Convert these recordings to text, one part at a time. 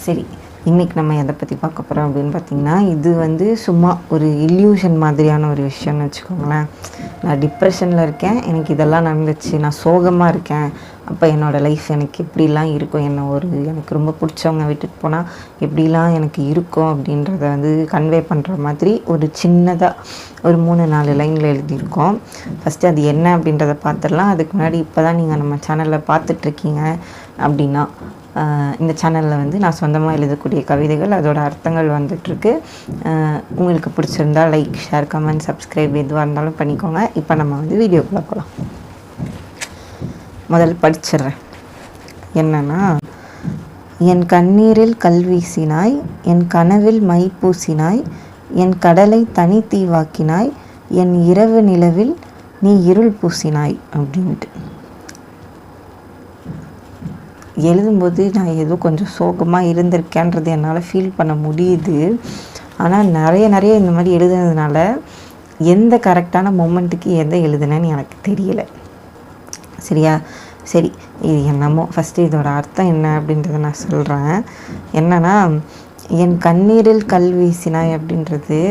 சரி, இன்றைக்கி நம்ம எதை பற்றி பார்க்க போகிறோம் அப்படின்னு பார்த்திங்கன்னா, இது வந்து சும்மா ஒரு இல்யூஷன் மாதிரியான ஒரு விஷயம்னு வச்சுக்கோங்களேன். நான் டிப்ரெஷனில் இருக்கேன், எனக்கு இதெல்லாம் நடந்துச்சு, நான் சோகமாக இருக்கேன், அப்போ என்னோடய லைஃப் எனக்கு எப்படிலாம் இருக்கும், எனக்கு ரொம்ப பிடிச்சவங்க விட்டுட்டு போனால் எப்படிலாம் எனக்கு இருக்கும் அப்படின்றத வந்து கன்வே பண்ணுற மாதிரி ஒரு சின்னதாக ஒரு 3-4 லைனில் எழுதியிருக்கோம். ஃபஸ்ட்டு அது என்ன அப்படின்றத பார்த்துடலாம். அதுக்கு முன்னாடி இப்போ தான் நீங்கள் நம்ம சேனலில் பார்த்துட்ருக்கீங்க அப்படின்னா, இந்த சேனலில் வந்து நான் சொந்தமாக எழுதக்கூடிய கவிதைகள், அதோட அர்த்தங்கள் வந்துட்டுருக்கு. உங்களுக்கு பிடிச்சிருந்தா லைக், ஷேர், கமெண்ட், சப்ஸ்கிரைப் எதுவாக இருந்தாலும் பண்ணிக்கோங்க. இப்போ நம்ம வந்து வீடியோக்குள்ளே போகலாம். முதல்ல படிச்சிடுறேன். என்னன்னா, என் கண்ணீரில் கல் வீசினாய், என் கனவில் மை பூசினாய், என் கடலை தனி தீவாக்கினாய், என் இரவு நிலவில் நீ இருள் பூசினாய் அப்படின்ட்டு எழுதும்போது நான் ஏதோ கொஞ்சம் சோகமாக இருந்திருக்கேன்றது என்னால் ஃபீல் பண்ண முடியுது. ஆனால் நிறைய இந்த மாதிரி எழுதுனதுனால எந்த கரெக்டான மொமெண்ட்டுக்கு எதை எழுதுனேன்னு எனக்கு தெரியலை. சரியா? சரி, இது என்னமோ ஃபஸ்ட்டு இதோட அர்த்தம் என்ன அப்படின்றத நான் சொல்கிறேன். என்னன்னா, என் கண்ணீரில் கல் வீசினாய் அப்படின்றது,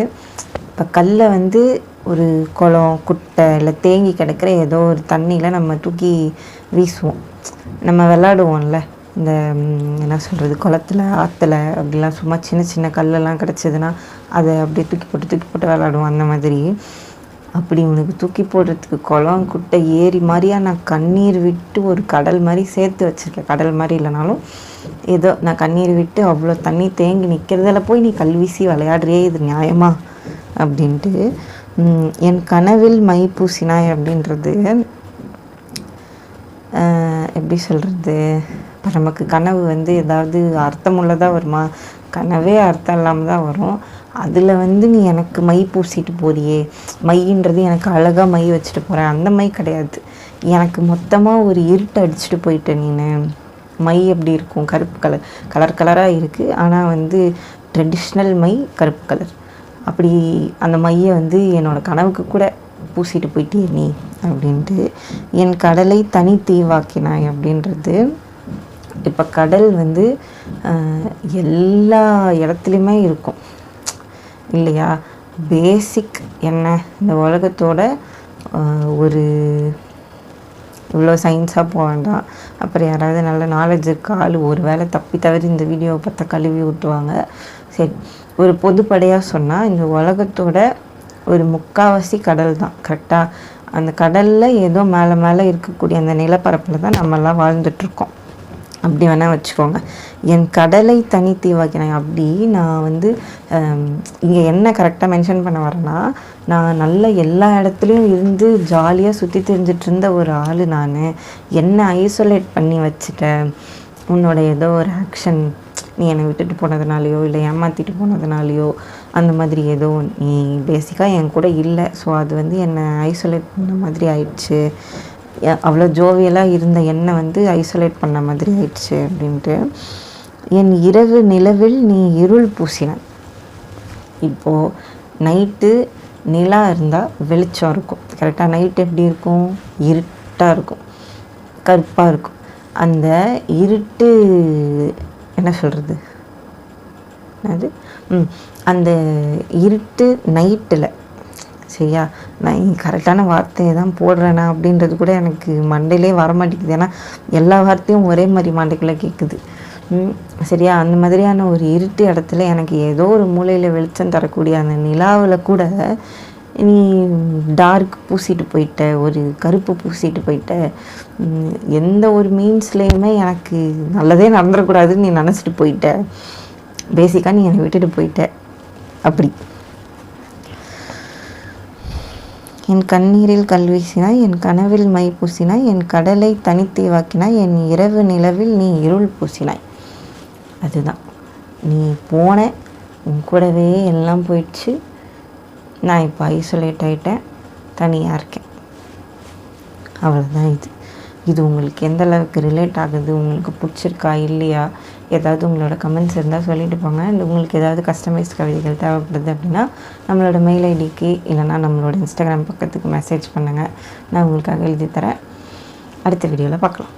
இப்போ கல்லை வந்து ஒரு குளம், குட்டை இல்லை தேங்கி கிடக்கிற ஏதோ ஒரு தண்ணியில் நம்ம தூக்கி வீசுவோம். நம்ம விளாடுவோம்ல, இந்த என்ன சொல்கிறது, குளத்துல, ஆற்றுல அப்படிலாம் சும்மா சின்ன கல்லெல்லாம் கிடச்சிதுன்னா அதை அப்படியே தூக்கி போட்டு விளாடுவோம். அந்த மாதிரி அப்படி உனக்கு தூக்கி போடுறதுக்கு குளம், குட்டை, ஏரி மாதிரியா நான் கண்ணீர் விட்டு ஒரு கடல் மாதிரி சேர்த்து வச்சுருக்கேன். கடல் மாதிரி இல்லைனாலும் ஏதோ நான் கண்ணீர் விட்டு அவ்வளோ தண்ணி தேங்கி நிற்கிறதில் போய் நீ கல் வீசி விளையாடுறியே, இது நியாயமா அப்படின்ட்டு. என் கனவில் மை பூசினாய் அப்படின்றது எப்படி சொல்கிறது, இப்போ நமக்கு கனவு வந்து ஏதாவது அர்த்தமுள்ளதாக வருமா? கனவே அர்த்தம் இல்லாமல் தான் வரும். அதில் வந்து நீ எனக்கு மை பூசிட்டு போறியே, மைன்றது எனக்கு அழகாக மை வச்சுட்டு போகிறேன், அந்த மை கிடையாது. எனக்கு மொத்தமாக ஒரு இருட்டை அடிச்சுட்டு போயிட்டேன் நீ. மை எப்படி இருக்கும்? கருப்பு கலராக இருக்குது, ஆனால் வந்து ட்ரெடிஷ்னல் மை கருப்பு கலர். அப்படி அந்த மையை வந்து என்னோடய கனவுக்கு கூட பூசிட்டு போயிட்டே நீ அப்படின்ட்டு. என் கடலை தனி தீவாக்கினாய் அப்படின்றது, இப்போ கடல் வந்து எல்லா இடத்துலையுமே இருக்கும் இல்லையா? பேசிக் என்ன, இந்த உலகத்தோட ஒரு இவ்வளோ சயின்ஸாக போக வேண்டாம். அப்புறம் யாராவது நல்ல நாலேஜ் இருக்க ஆள் ஒரு வேளை தவறி இந்த வீடியோவை பார்த்தா கழுவி விட்டுருவாங்க. சரி, ஒரு பொதுப்படையாக சொன்னால் இந்த உலகத்தோட ஒரு 3/4 கடல் தான். கரெக்டாக அந்த கடலில் ஏதோ மேலே இருக்கக்கூடிய அந்த நிலப்பரப்பில் தான் நம்மெல்லாம் வாழ்ந்துட்டுருக்கோம். அப்படி வேணால் வச்சுக்கோங்க. என் கடலை தனி தீவாக்கினேன். அப்படி நான் வந்து இங்கே என்ன கரெக்டாக மென்ஷன் பண்ண வரேன்னா, நான் நல்ல எல்லா இடத்துலையும் இருந்து ஜாலியாக சுற்றி தெரிஞ்சிட்டு இருந்த ஒரு ஆள் நான். என்ன ஐசோலேட் பண்ணி வச்சுட்டேன் உன்னோட ஏதோ ஒரு ஆக்ஷன், நீ என்னை விட்டுட்டு போனதுனாலையோ இல்லை ஏமாற்றிட்டு போனதுனாலையோ, அந்த மாதிரி ஏதோ நீ பேசிக்காக என் கூட இல்லை. ஸோ அது வந்து என்னை ஐசோலேட் பண்ண மாதிரி ஆயிடுச்சு. அவ்வளோ ஜோவியலாக இருந்த என்னை வந்து ஐசோலேட் பண்ண மாதிரி ஆயிடுச்சு அப்படின்ட்டு. என் இரவு நிலவில் நீ இருள் பூசின. இப்போது நைட்டு நிலா இருந்தால் வெளிச்சம் இருக்கும். கரெக்டாக நைட்டு எப்படி இருக்கும்? இருட்டாக இருக்கும், கருப்பாக இருக்கும். அந்த இருட்டு என்ன சொல்கிறது, அது அந்த இருட்டு நைட்டில், சரியா? நான் கரெக்டான வார்த்தையை தான் போடுறேனா அப்படின்றது கூட எனக்கு மண்டையிலே வரமாட்டேங்குது. ஏன்னா எல்லா வார்த்தையும் ஒரே மாதிரி மண்டைக்குள்ளே கேட்குது. சரியா? அந்த மாதிரியான ஒரு இருட்டு இடத்துல எனக்கு ஏதோ ஒரு மூலையில் வெளிச்சம் தரக்கூடிய அந்த நிலாவில் கூட நீ டார்க் பூசிட்டு போயிட்ட, ஒரு கருப்பு பூசிட்டு போயிட்ட. எந்த ஒரு மீன்ஸ்லேயுமே எனக்கு நல்லதே நடந்துடக்கூடாதுன்னு நீ நினச்சிட்டு போயிட்ட. பேசிக்காக நீ என்னை விட்டுட்டு போயிட்ட. அப்படி என் கண்ணீரில் கல் வீசினாய், என் கனவில் மை பூசினாய், என் கடலை தனித்தீவாக்கினாய், என் இரவு நிலவில் நீ இருள் பூசினாய். அதுதான், நீ போன, உன் கூடவே எல்லாம் போயிடுச்சு. நான் இப்போ ஐசோலேட் ஆகிட்டேன், தனியாக இருக்கேன். அவ்வளோதான். இது உங்களுக்கு எந்த அளவுக்கு ரிலேட் ஆகுது, உங்களுக்கு பிடிச்சிருக்கா இல்லையா, ஏதாவது உங்களோட கமெண்ட்ஸ் இருந்தால் சொல்லிட்டு போங்க. அண்ட் உங்களுக்கு ஏதாவது கஸ்டமைஸ் கவிதைகள் தேவைப்படுது அப்படின்னா நம்மளோட மெயில் ஐடிக்கு இல்லைனா நம்மளோட இன்ஸ்டாகிராம் பக்கத்துக்கு மெசேஜ் பண்ணுங்கள். நான் உங்களுக்காக எழுதி தரேன். அடுத்த வீடியோவில் பார்க்கலாம்.